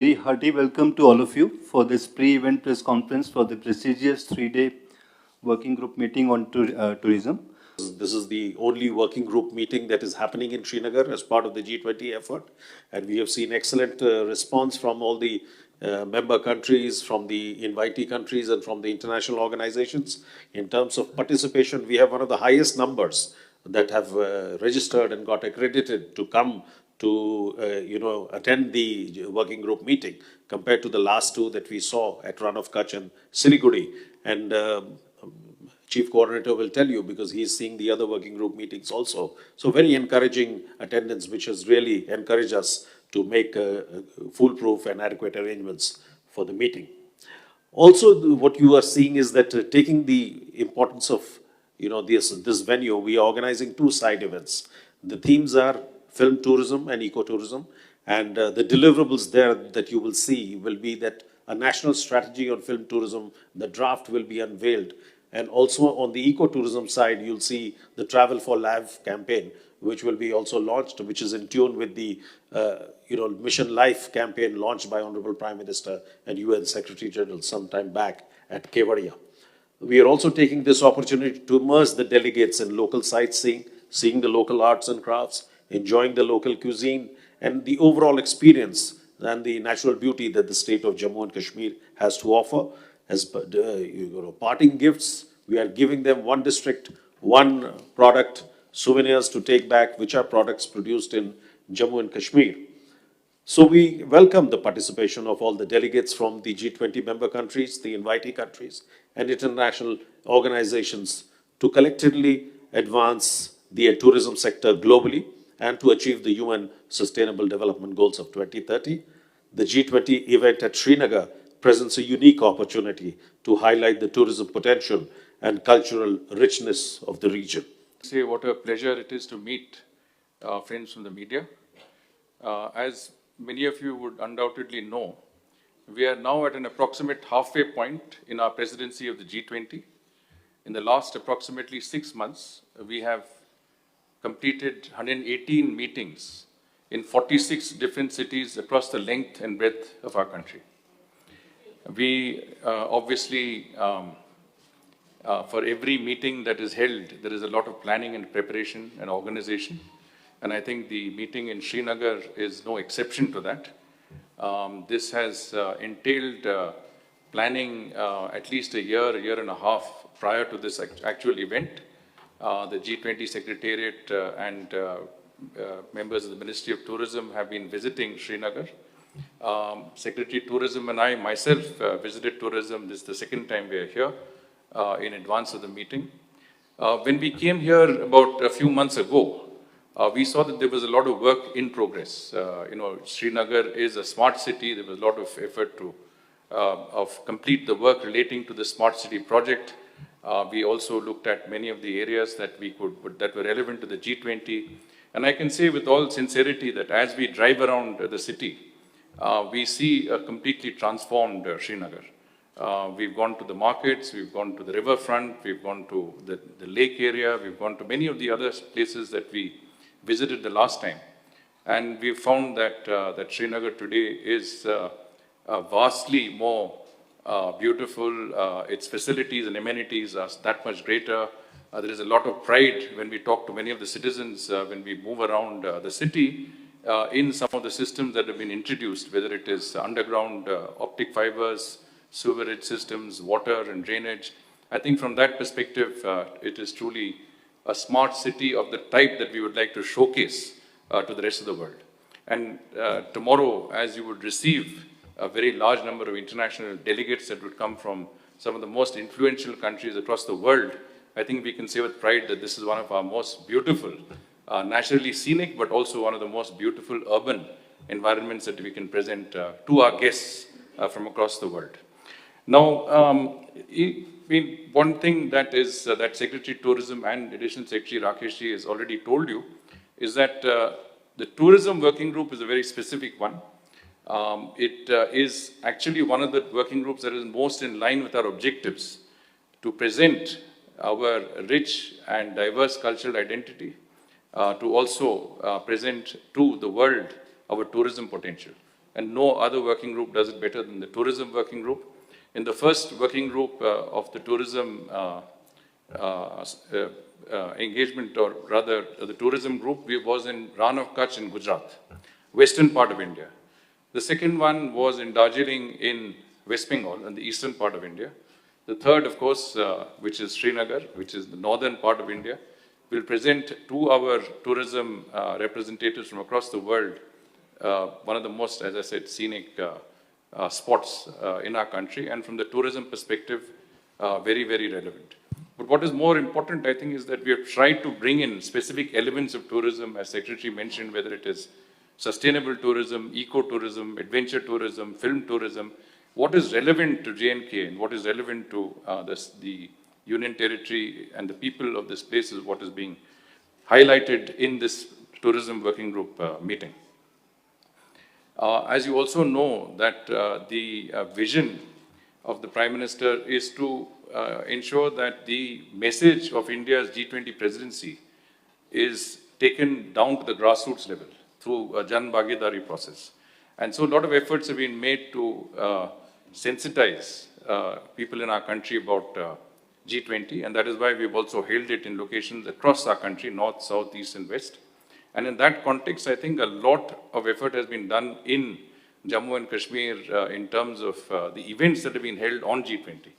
Very hearty welcome to all of you for this pre-event press conference for the prestigious three-day working group meeting on tourism. This is the only working group meeting that is happening in Srinagar as part of the G20 effort. And we have seen excellent response from all the member countries, from the invitee countries, and from the international organizations. In terms of participation, we have one of the highest numbers that have registered and got accredited to come to attend the working group meeting compared to the last two that we saw at Run of Kutch and Siliguri. And Chief Coordinator will tell you because he's seeing the other working group meetings also. So very encouraging attendance, which has really encouraged us to make foolproof and adequate arrangements for the meeting. Also, what you are seeing is that taking the importance of this venue, we are organizing two side events. The themes are film tourism and ecotourism, and the deliverables there that you will see will be that a national strategy on film tourism, the draft will be unveiled. And also on the ecotourism side, you'll see the Travel for Life campaign, which will be also launched, which is in tune with the Mission Life campaign launched by Honorable Prime Minister and UN Secretary General sometime back at Kevadia. We are also taking this opportunity to immerse the delegates in local sightseeing, seeing the local arts and crafts, enjoying the local cuisine, and the overall experience and the natural beauty that the state of Jammu and Kashmir has to offer. As parting gifts, we are giving them one district, one product, souvenirs to take back, which are products produced in Jammu and Kashmir. So we welcome the participation of all the delegates from the G20 member countries, the invitee countries, and international organizations to collectively advance the tourism sector globally and to achieve the UN Sustainable Development Goals of 2030. The G20 event at Srinagar presents a unique opportunity to highlight the tourism potential and cultural richness of the region. Say what a pleasure it is to meet friends from the media. As many of you would undoubtedly know, we are now at an approximate halfway point in our presidency of the G20. In the last approximately 6 months, we have completed 118 meetings in 46 different cities across the length and breadth of our country. We obviously, for every meeting that is held, there is a lot of planning and preparation and organization. And I think the meeting in Srinagar is no exception to that. This has entailed planning at least a year and a half prior to this actual event. The G20 Secretariat and members of the Ministry of Tourism have been visiting Srinagar. Secretary Tourism and I myself visited tourism. This is the second time we are here in advance of the meeting. When we came here about a few months ago, we saw that there was a lot of work in progress. Srinagar is a smart city. There was a lot of effort to complete the work relating to the smart city project. We also looked at many of the areas that were relevant to the G20. And I can say with all sincerity that as we drive around the city, we see a completely transformed Srinagar. We've gone to the markets, we've gone to the riverfront, we've gone to the lake area, we've gone to many of the other places that we visited the last time. And we've found that, that Srinagar today is vastly more beautiful. Its facilities and amenities are that much greater. There is a lot of pride when we talk to many of the citizens, when we move around the city, in some of the systems that have been introduced, whether it is underground optic fibers, sewerage systems, water and drainage. I think from that perspective, it is truly a smart city of the type that we would like to showcase to the rest of the world. And tomorrow, as you would receive a very large number of international delegates that would come from some of the most influential countries across the world, I think we can say with pride that this is one of our most beautiful, naturally scenic, but also one of the most beautiful urban environments that we can present to our guests from across the world. Now, one thing that is that Secretary Tourism and Additional Secretary Rakesh has already told you is that the Tourism Working Group is a very specific one. It is actually one of the working groups that is most in line with our objectives to present our rich and diverse cultural identity, to also present to the world our tourism potential. and no other working group does it better than the tourism working group. In the first working group of the tourism engagement, or rather the tourism group, we was in Rann of Kutch in Gujarat, western part of India. The second one was in Darjeeling in West Bengal, in the eastern part of India. The third, of course, which is Srinagar, which is the northern part of India, will present to our tourism representatives from across the world one of the most, as I said, scenic spots in our country, and from the tourism perspective, very, very relevant. But what is more important, I think, is that we have tried to bring in specific elements of tourism, as Secretary mentioned, whether it is sustainable tourism, eco-tourism, adventure tourism, film tourism, what is relevant to J&K and what is relevant to the Union Territory and the people of this place is what is being highlighted in this tourism working group meeting. As you also know that the vision of the Prime Minister is to ensure that the message of India's G20 presidency is taken down to the grassroots level through a Jan Bhagidari process. And so a lot of efforts have been made to sensitize people in our country about G20, and that is why we've also held it in locations across our country, north, south, east, and west. And in that context, I think a lot of effort has been done in Jammu and Kashmir in terms of the events that have been held on G20.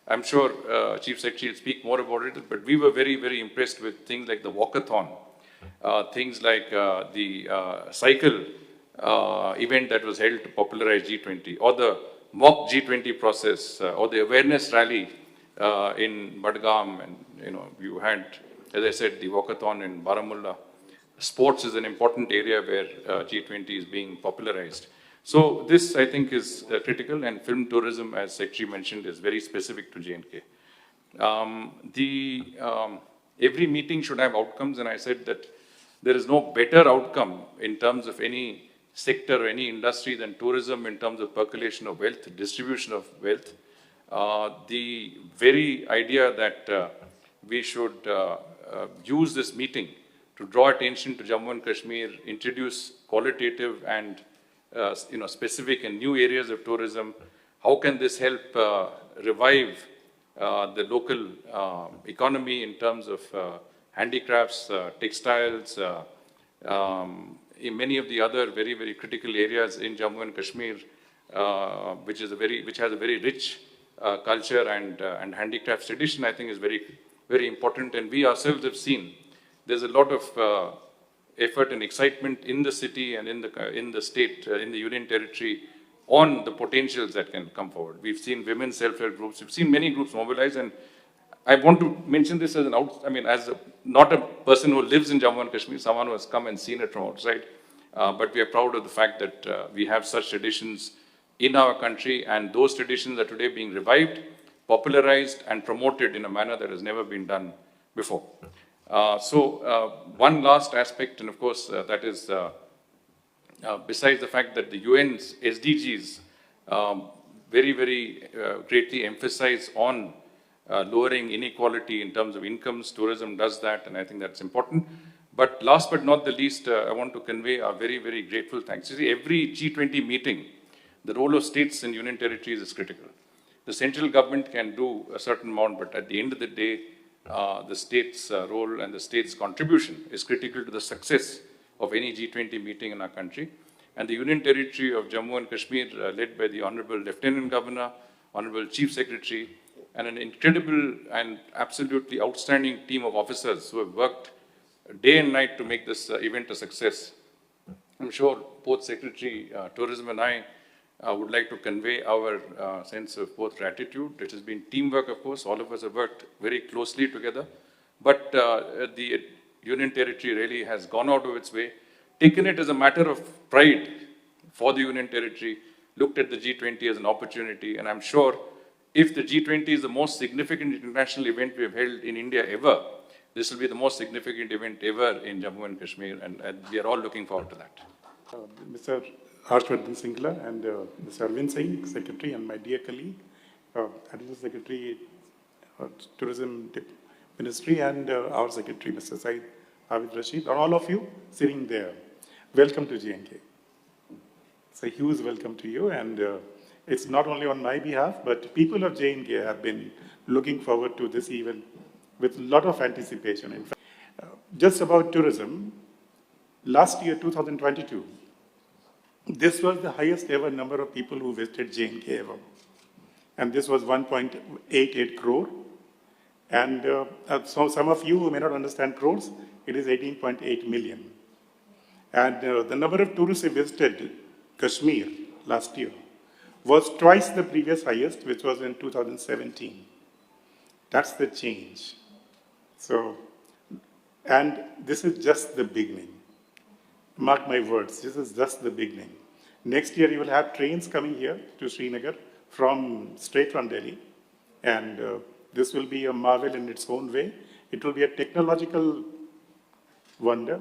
I'm sure Chief Secretary will speak more about it, but we were very, very impressed with things like the walkathon, things like the cycle event that was held to popularize G20, or the mock G20 process, or the awareness rally in Badgam, and you had, as I said, the walkathon in Baramulla. Sports is an important area where G20 is being popularized. So this, I think, is critical, and film tourism, as Secretary mentioned, is very specific to J&K. Every meeting should have outcomes, and I said that there is no better outcome in terms of any sector or any industry than tourism in terms of percolation of wealth, distribution of wealth. The very idea that we should use this meeting to draw attention to Jammu and Kashmir, introduce qualitative and specific and new areas of tourism. How can this help revive the local economy in terms of handicrafts, textiles, in many of the other very, very critical areas in Jammu and Kashmir, which has a very rich culture and handicrafts tradition, I think is very, very important. And we ourselves have seen there's a lot of effort and excitement in the city and in the state, in the Union Territory, on the potentials that can come forward. We've seen women's self-help groups, we've seen many groups mobilize, and I want to mention this as not a person who lives in Jammu and Kashmir, someone who has come and seen it from outside, but we are proud of the fact that we have such traditions in our country, and those traditions are today being revived, popularized, and promoted in a manner that has never been done before. One last aspect, and of course, that is besides the fact that the UN's SDGs very, very greatly emphasize on lowering inequality in terms of incomes. Tourism does that, and I think that's important. But last but not the least, I want to convey our very, very grateful thanks. You see, every G20 meeting, the role of states and union territories is critical. The central government can do a certain amount, but at the end of the day, the state's role and the state's contribution is critical to the success of any G20 meeting in our country. And the Union Territory of Jammu and Kashmir, led by the Honorable Lieutenant Governor, Honorable Chief Secretary, and an incredible and absolutely outstanding team of officers who have worked day and night to make this event a success. I'm sure both Secretary Tourism and I would like to convey our sense of both gratitude. It has been teamwork, of course. All of us have worked very closely together. But the Union Territory really has gone out of its way, taken it as a matter of pride for the Union Territory, looked at the G20 as an opportunity. And I'm sure if the G20 is the most significant international event we have held in India ever, this will be the most significant event ever in Jammu and Kashmir. And we are all looking forward to that. Mr. Harsh Vardhan Shringla and Mr. Arvind Singh, Secretary, and my dear colleague, Additional Secretary, Tourism Ministry, and our Secretary, Mr. Said Abid Rashid, and all of you sitting there. Welcome to J&K. it's a huge welcome to you, and it's not only on my behalf, but people of J&K have been looking forward to this event with a lot of anticipation. In fact, just about tourism, last year, 2022, this was the highest ever number of people who visited J&K ever. And this was 1.88 crore. And so some of you who may not understand crores, it is 18.8 million. And the number of tourists who visited Kashmir last year was twice the previous highest, which was in 2017. That's the change. So, and this is just the beginning. Mark my words, this is just the beginning. Next year, you will have trains coming here to Srinagar straight from Delhi. And this will be a marvel in its own way. It will be a technological wonder,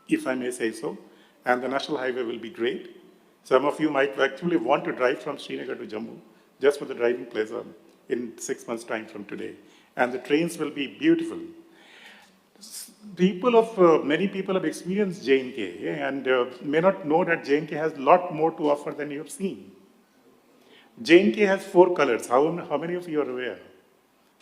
if I may say so. And the national highway will be great. Some of you might actually want to drive from Srinagar to Jammu just for the driving pleasure in 6 months' time from today. And the trains will be beautiful. Many people have experienced J&K and may not know that J&K has a lot more to offer than you have seen. J&K has 4 colors. How many of you are aware?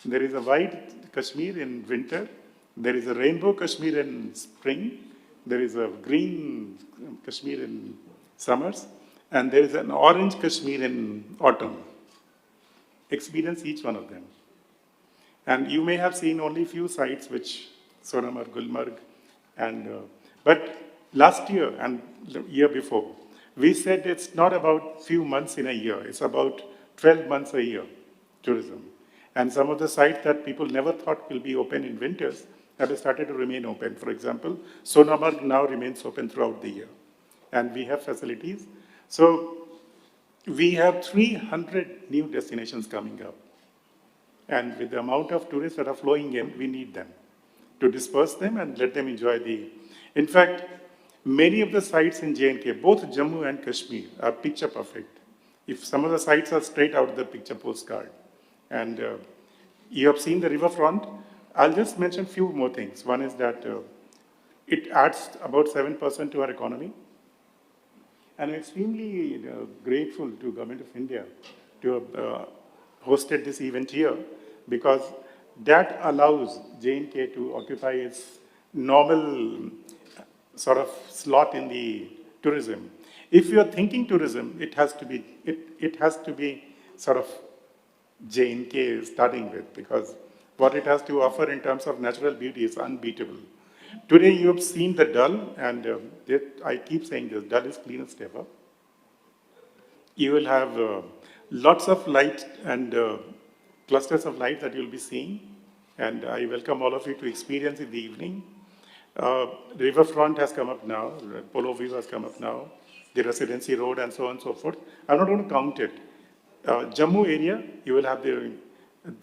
There is a white Kashmir in winter. There is a rainbow Kashmir in spring. There is a green Kashmir in summers. And there is an orange Kashmir in autumn. Experience each one of them. And you may have seen only few sites which Sonamar, Gulmarg, but last year and the year before, we said it's not about few months in a year, it's about 12 months a year, tourism. And some of the sites that people never thought will be open in winters have started to remain open. For example, Sonamar now remains open throughout the year. And we have facilities. So we have 300 new destinations coming up. And with the amount of tourists that are flowing in, we need them to disperse them and let them enjoy in fact, many of the sites in J&K, both Jammu and Kashmir, are picture perfect. If some of the sites are straight out of the picture postcard. And you have seen the riverfront. I'll just mention a few more things. One is that it adds about 7% to our economy. And I'm extremely grateful to Government of India to have hosted this event here, because that allows J&K to occupy its normal sort of slot in the tourism. If you are thinking tourism, it has to be sort of J&K starting with, because what it has to offer in terms of natural beauty is unbeatable. Today you have seen the Dal, and I keep saying this, Dal is cleanest ever. You will have lots of light and clusters of light that you'll be seeing. And I welcome all of you to experience in the evening. Riverfront has come up now, Polo View has come up now, the Residency Road and so on and so forth. I'm not going to count it. Jammu area, you will have the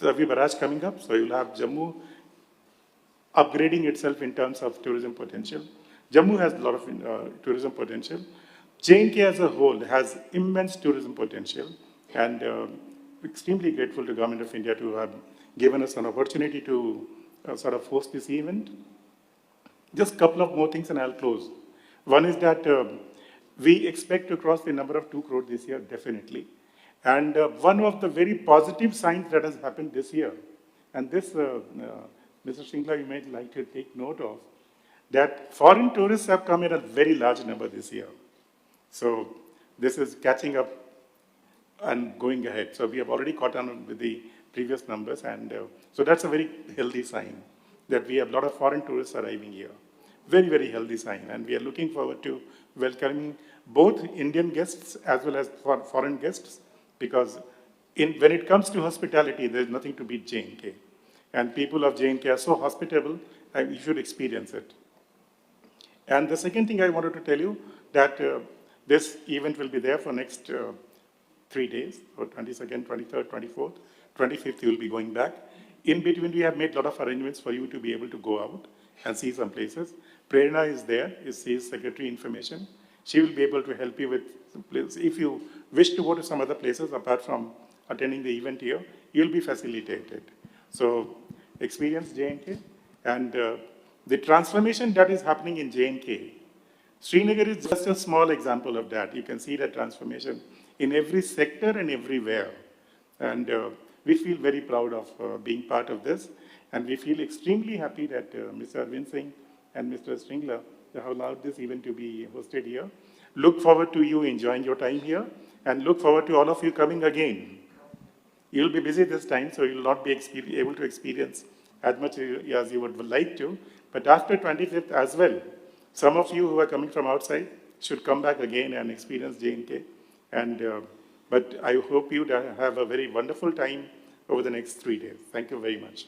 Ravi Barrage coming up, so you'll have Jammu upgrading itself in terms of tourism potential. Jammu has a lot of tourism potential. J&K as a whole has immense tourism potential, and extremely grateful to Government of India to have given us an opportunity to sort of host this event. Just a couple of more things and I'll close. One is that we expect to cross the number of 2 crore this year, definitely. And one of the very positive signs that has happened this year, and this, Mr. Shringla, you might like to take note of, that foreign tourists have come in a very large number this year. So this is catching up and going ahead. So we have already caught on with the previous numbers, and so that's a very healthy sign that we have a lot of foreign tourists arriving here. Very, very healthy sign, and we are looking forward to welcoming both Indian guests as well as foreign guests, because when it comes to hospitality, there's nothing to beat J&K. And people of J&K are so hospitable, and you should experience it. And the second thing I wanted to tell you, that this event will be there for next 3 days, or 22nd, 23rd, 24th, 25th, you will be going back. In between, we have made a lot of arrangements for you to be able to go out and see some places. Prerna is there, she is Secretary Information. She will be able to help you with some places. If you wish to go to some other places apart from attending the event here, you'll be facilitated. So experience J&K, and the transformation that is happening in J&K Srinagar is just a small example of that. You can see the transformation in every sector and everywhere. And we feel very proud of being part of this. And we feel extremely happy that Mr. Arvind Singh and Mr. Shringla have allowed this event to be hosted here. Look forward to you enjoying your time here and look forward to all of you coming again. You'll be busy this time, so you'll not be able to experience as much as you would like to. But after 25th as well, some of you who are coming from outside should come back again and experience J&K. But I hope you have a very wonderful time over the next 3 days. Thank you very much.